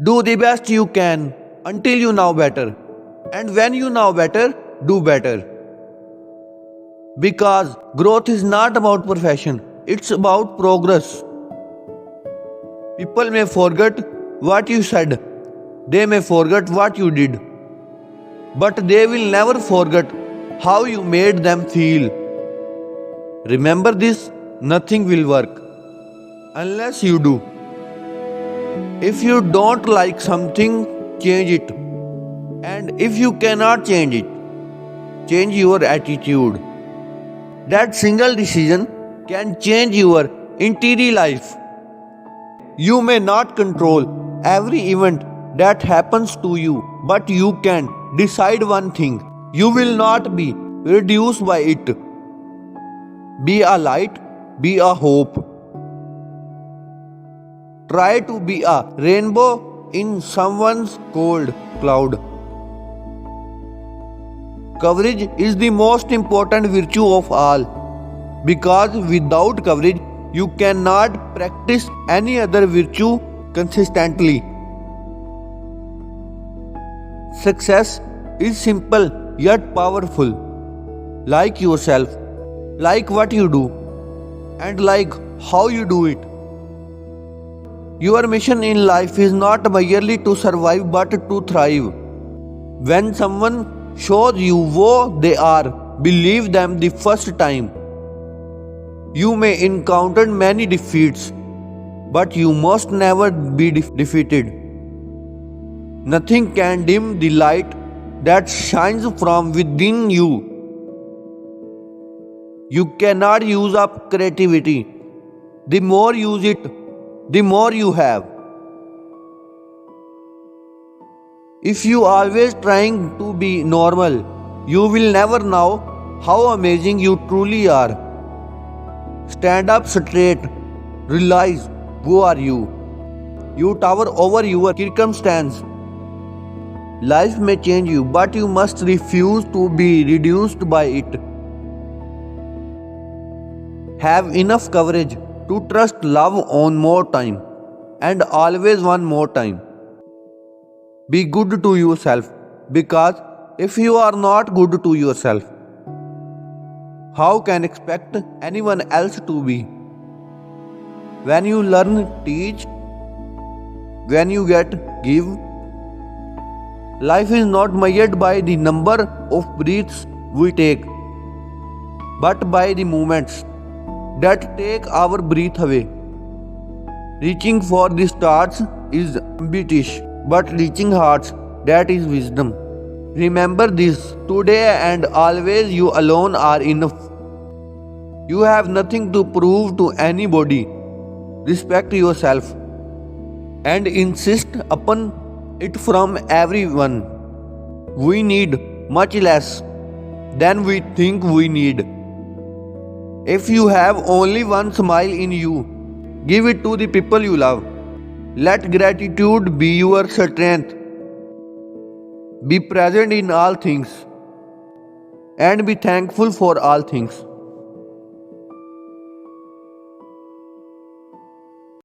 Do the best you can until you know better. And when you know better, do better. Because growth is not about perfection, it's about progress. People may forget what you said, they may forget what you did, but they will never forget how you made them feel. Remember this, nothing will work unless you do. If you don't like something, change it. And if you cannot change it, change your attitude. That single decision can change your entire life. You may not control every event that happens to you, but you can decide one thing. You will not be reduced by it. Be a light, be a hope. Try to be a rainbow in someone's cold cloud. Courage is the most important virtue of all, because without courage, you cannot practice any other virtue consistently. Success is simple yet powerful. Like yourself, like what you do, and like how you do it. Your mission in life is not merely to survive but to thrive. When someone shows you who they are, believe them the first time. You may encounter many defeats, but you must never be defeated. Nothing can dim the light that shines from within you. You cannot use up creativity. The more you use it, the more you have. If you always trying to be normal, you will never know how amazing you truly are. Stand up straight. Realize who are you. You tower over your circumstance. Life may change you, but you must refuse to be reduced by it. Have enough courage to trust love on more time, and always one more time. Be good to yourself, because if you are not good to yourself, how can expect anyone else to be? When you learn, teach. When you get, give. Life is not measured by the number of breaths we take, but by the moments that take our breath away. Reaching for the stars is ambitious, but reaching hearts, that is wisdom. Remember this, today and always you alone are enough. You have nothing to prove to anybody. Respect yourself and insist upon it from everyone. We need much less than we think we need. If you have only one smile in you, give it to the people you love. Let gratitude be your strength. Be present in all things and be thankful for all things.